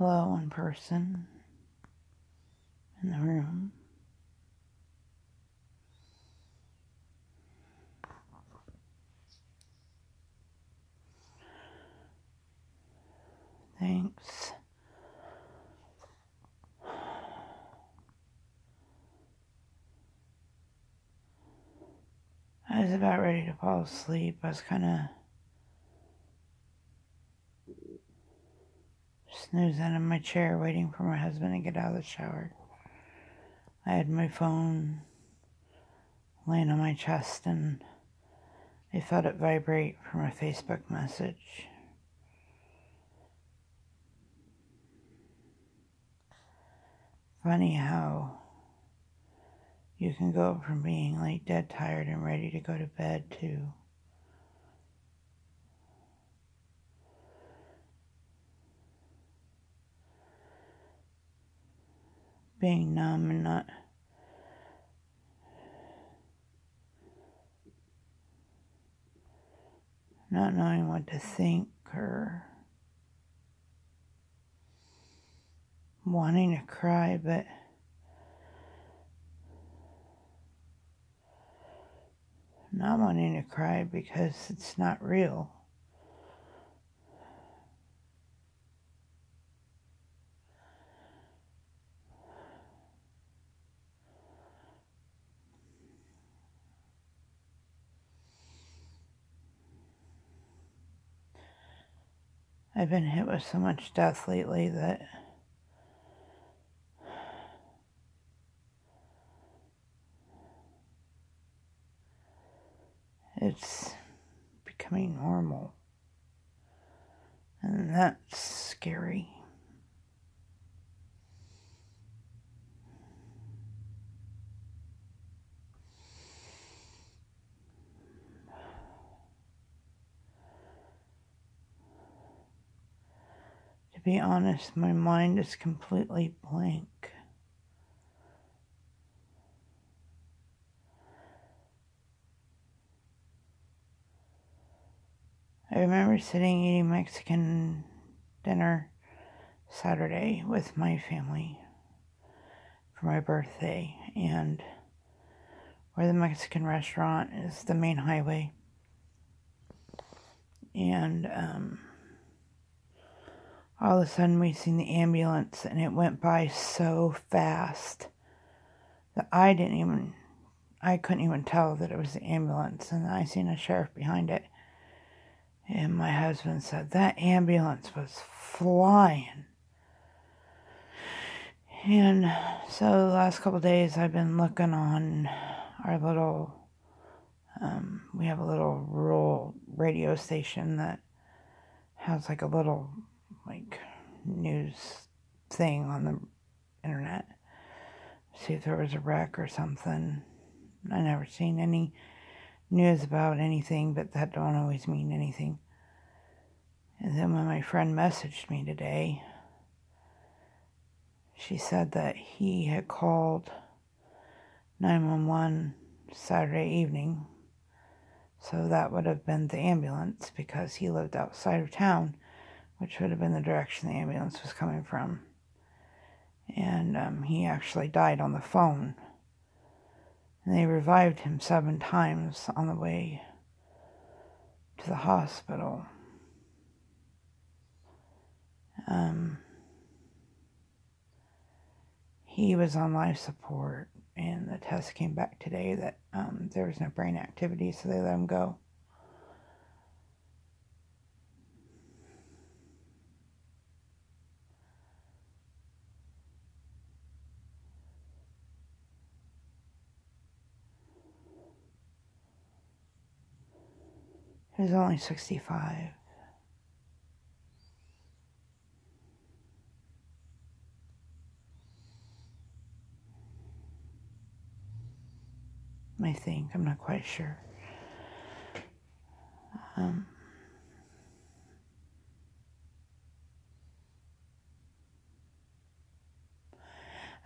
hello one person in the room. Thanks. I was about ready to fall asleep. I was kind of snoozing in my chair waiting for my husband to get out of the shower. I had my phone laying on my chest and I felt it vibrate from a Facebook message. Funny how you can go from being like dead tired and ready to go to bed to being numb and not knowing what to think or wanting to cry, but not wanting to cry because it's not real. I've been hit with so much death lately that it's becoming normal. And that's scary. To be honest, my mind is completely blank. I remember sitting eating Mexican dinner Saturday with my family for my birthday, and where the Mexican restaurant is the main highway. And all of a sudden we seen the ambulance, and it went by so fast that I couldn't even tell that it was the ambulance. And I seen a sheriff behind it. And my husband said, that ambulance was flying. And so the last couple of days I've been looking on our little, we have a little rural radio station that has like a little news thing on the internet. See if there was a wreck or something. I never seen any news about anything, but that don't always mean anything. And then when my friend messaged me today, she said that he had called 911 Saturday evening, so that would have been the ambulance because he lived outside of town, which would have been the direction the ambulance was coming from. And he actually died on the phone. And they revived him 7 times on the way to the hospital. He was on life support, and the test came back today that there was no brain activity, so they let him go. He was only 65. I think. I'm not quite sure. I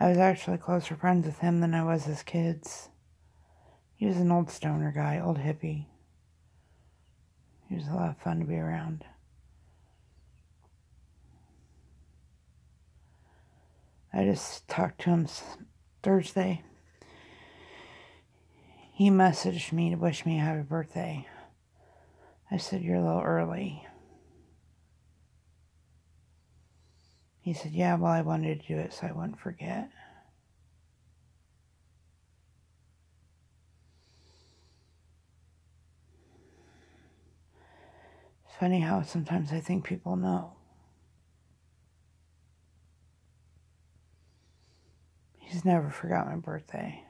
was actually closer friends with him than I was his kids. He was an old stoner guy, old hippie. He was a lot of fun to be around. I just talked to him Thursday. He messaged me to wish me a happy birthday. I said, "You're a little early." He said, "Yeah, well, I wanted to do it so I wouldn't forget." It's funny how sometimes I think people know. He's never forgot my birthday.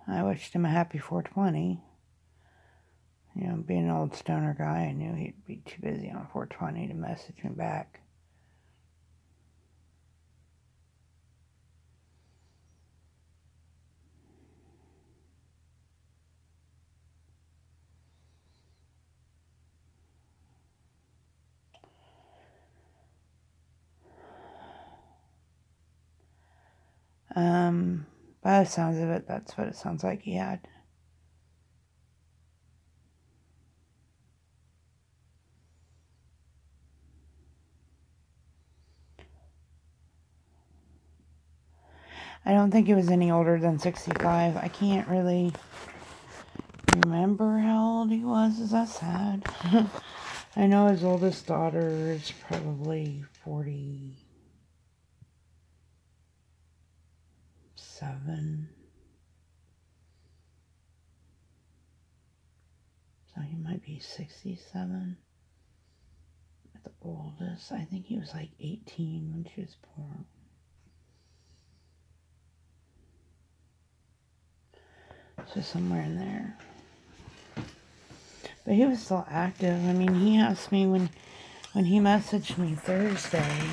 I wished him a happy 420. You know, being an old stoner guy, I knew he'd be too busy on 420 to message me back. By the sounds of it, that's what it sounds like he had. I don't think he was any older than 65. I can't really remember how old he was. Is that sad? I know his oldest daughter is probably 47. So he might be 67 at the oldest. I think he was like 18 when she was born. So somewhere in there. But he was still active. I mean, he asked me when he messaged me Thursday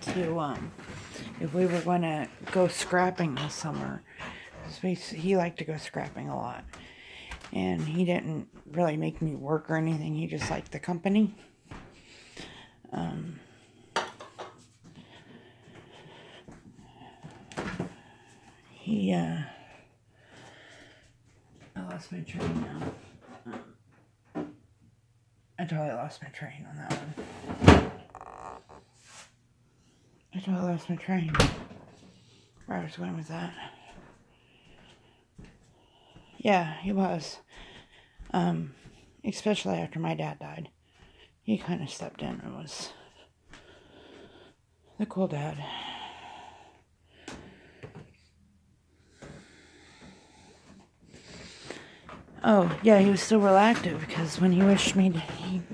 to if we were going to go scrapping this summer. He liked to go scrapping a lot. And he didn't really make me work or anything. He just liked the company. I lost my train now. I totally lost my train on that one. I totally lost my train. Where I was going with that. Yeah, he was. Especially after my dad died. He kind of stepped in and was the cool dad. Oh, yeah, he was still real active because when he wished me,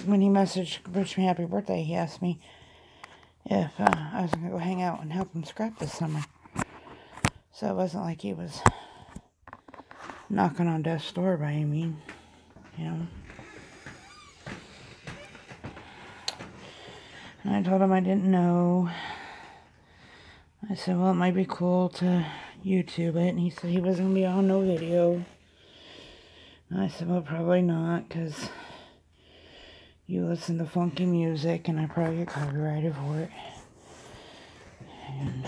when he wished me happy birthday, he asked me if I was going to go hang out and help him scrap this summer. So it wasn't like he was knocking on death's door by any means, you know. And I told him I didn't know. I said, well, it might be cool to YouTube it. And he said he wasn't going to be on no video. And I said, well, probably not, because you listen to funky music, and I probably get copyrighted for it. And,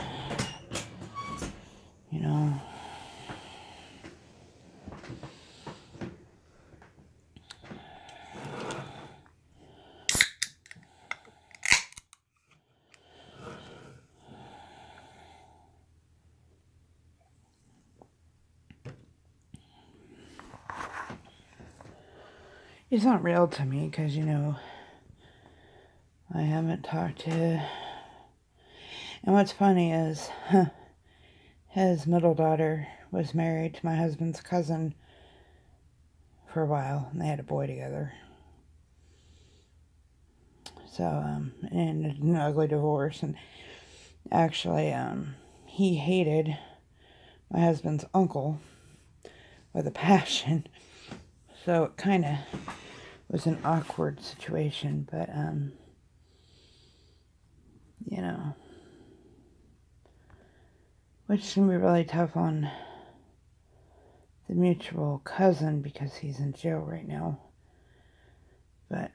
you know, it's not real to me, because, you know, I haven't talked to... And what's funny is, his middle daughter was married to my husband's cousin for a while, and they had a boy together. So, and an ugly divorce, and actually, he hated my husband's uncle with a passion, so it kind of was an awkward situation, but, you know, which can be really tough on the mutual cousin because he's in jail right now, but,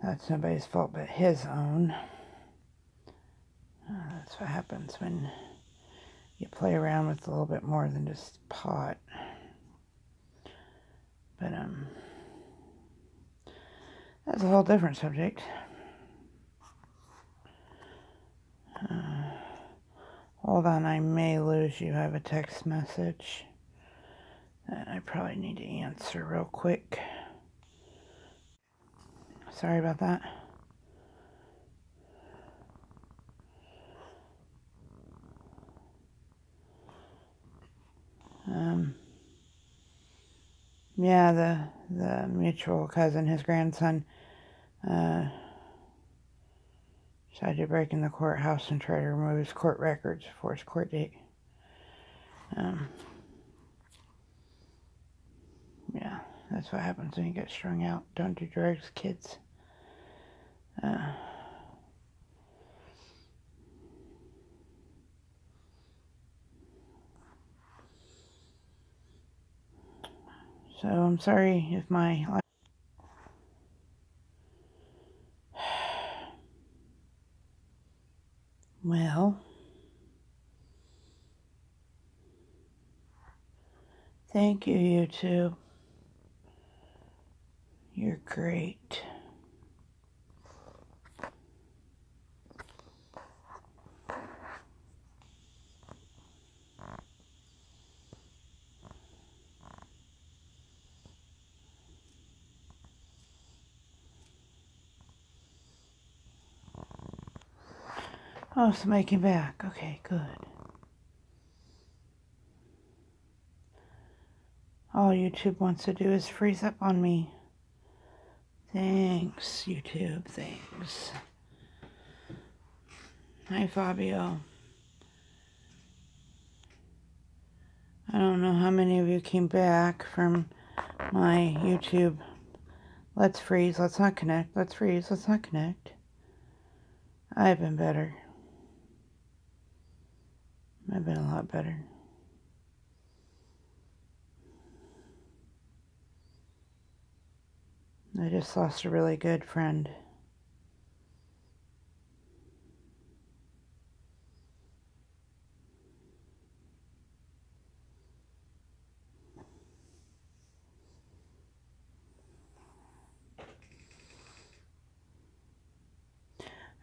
That's nobody's fault but his own. That's what happens when you play around with a little bit more than just pot. But, that's a whole different subject. Hold on, I may lose you. I have a text message that I probably need to answer real quick. Sorry about that. Yeah, the mutual cousin, his grandson, decided to break in the courthouse and try to remove his court records before his court date. Yeah, that's what happens when you get strung out. Don't do drugs, kids. So I'm sorry if my... Well, thank you, YouTube. You're great. Oh, somebody came back. Okay, good. All YouTube wants to do is freeze up on me. Thanks, YouTube. Thanks. Hi, Fabio. I don't know how many of you came back from my YouTube. Let's freeze. Let's not connect. Let's freeze. Let's not connect. I've been better. I've been a lot better. I just lost a really good friend.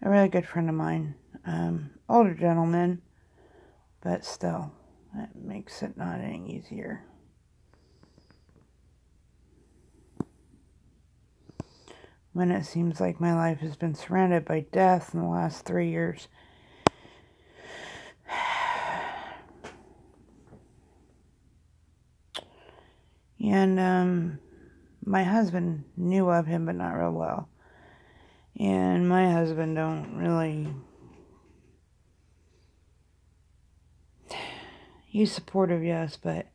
A really good friend of mine. Older gentleman, but still, that makes it not any easier. When it seems like my life has been surrounded by death in the last 3 years. And my husband knew of him, but not real well. And my husband don't really... He's supportive, yes, but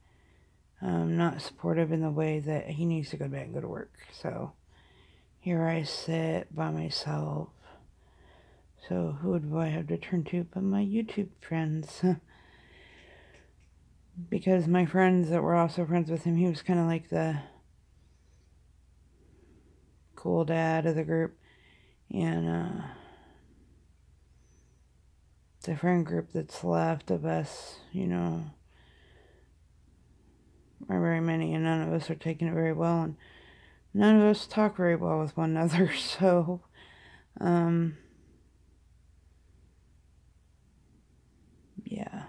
not supportive in the way that he needs to go back and go to work. So here I sit by myself. So who do I have to turn to but my YouTube friends? Because my friends that were also friends with him, he was kind of like the cool dad of the group. And the friend group that's left of us, you know, are very many, and none of us are taking it very well, and none of us talk very well with one another. So yeah.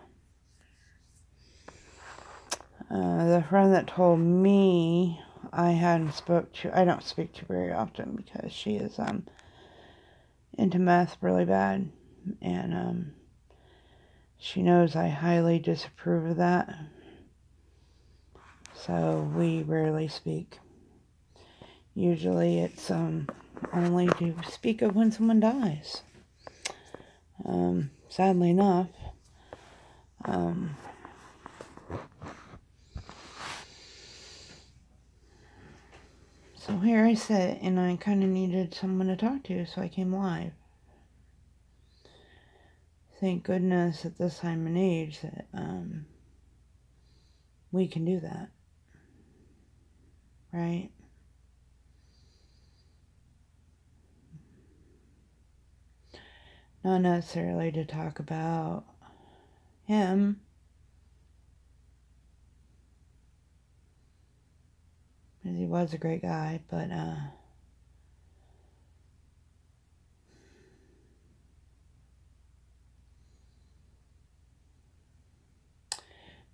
The friend that told me I don't speak to very often because she is into meth really bad, and she knows I highly disapprove of that, so we rarely speak. Usually it's only to speak of when someone dies. Sadly enough, so here I sit, and I kind of needed someone to talk to, so I came live. Thank goodness at this time and age that we can do that, right? Not necessarily to talk about him, because he was a great guy, but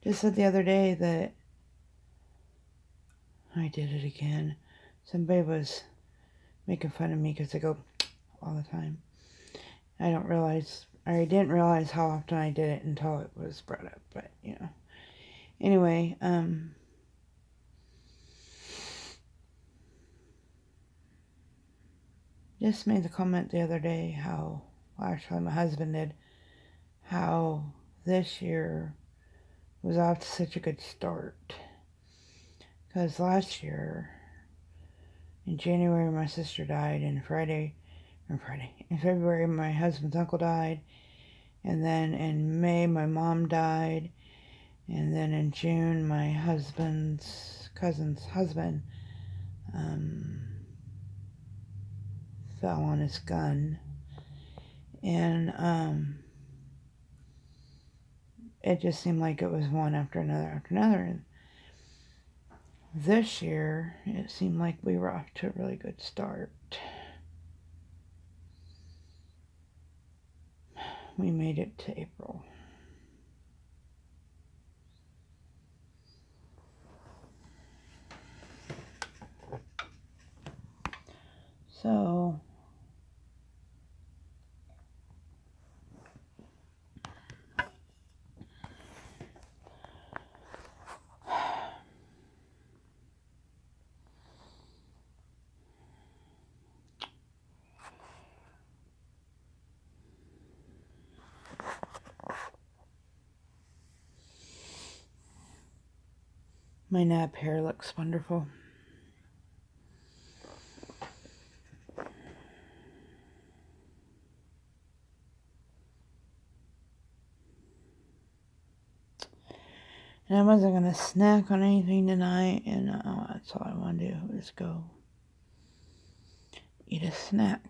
just said the other day that I did it again. Somebody was making fun of me because I go all the time. I didn't realize how often I did it until it was brought up, but, you know. Anyway, just made the comment the other day how, well, actually my husband did, how this year was off to such a good start. Because last year, in January, my sister died, and in February, my husband's uncle died, and then in May, my mom died, and then in June, my husband's cousin's husband fell on his gun, and it just seemed like it was one after another after another. And this year, it seemed like we were off to a really good start. We made it to April. So, my nap hair looks wonderful. And I wasn't going to snack on anything tonight, and that's all I want to do is go eat a snack.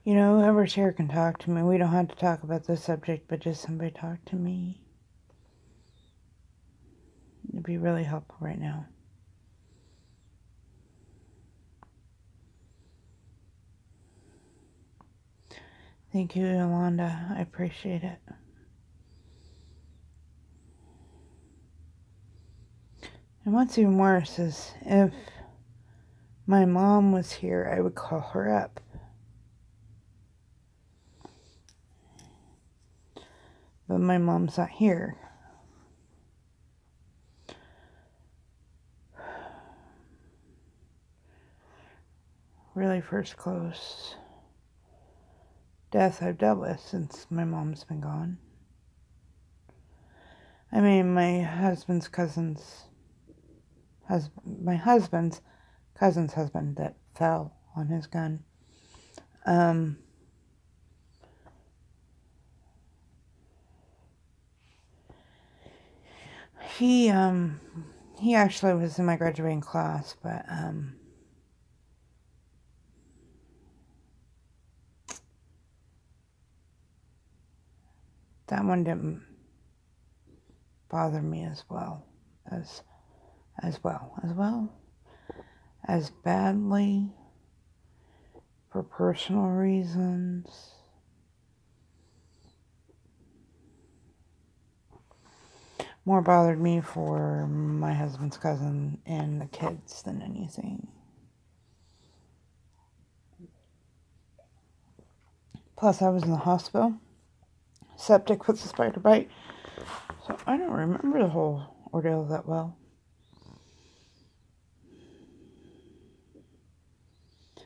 You know, whoever's here can talk to me. We don't have to talk about this subject, but just somebody talk to me. It'd be really helpful right now. Thank you, Yolanda. I appreciate it. And what's even worse is if my mom was here, I would call her up. But my mom's not here. Really first close death I've dealt with since my mom's been gone. I mean, my husband's cousin's husband that fell on his gun. He actually was in my graduating class, but that one didn't bother me as badly for personal reasons. More bothered me for my husband's cousin and the kids than anything. Plus, I was in the hospital, septic with a spider bite, so I don't remember the whole ordeal that well. I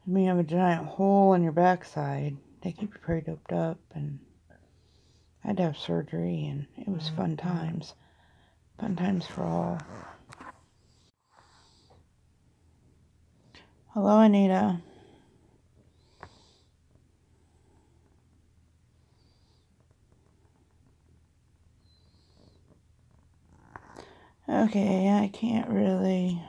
mean, you have a giant hole in your backside. They keep you pretty doped up, and I had to have surgery, and it was fun times. Fun times for all. Hello, Anita. Okay, I can't really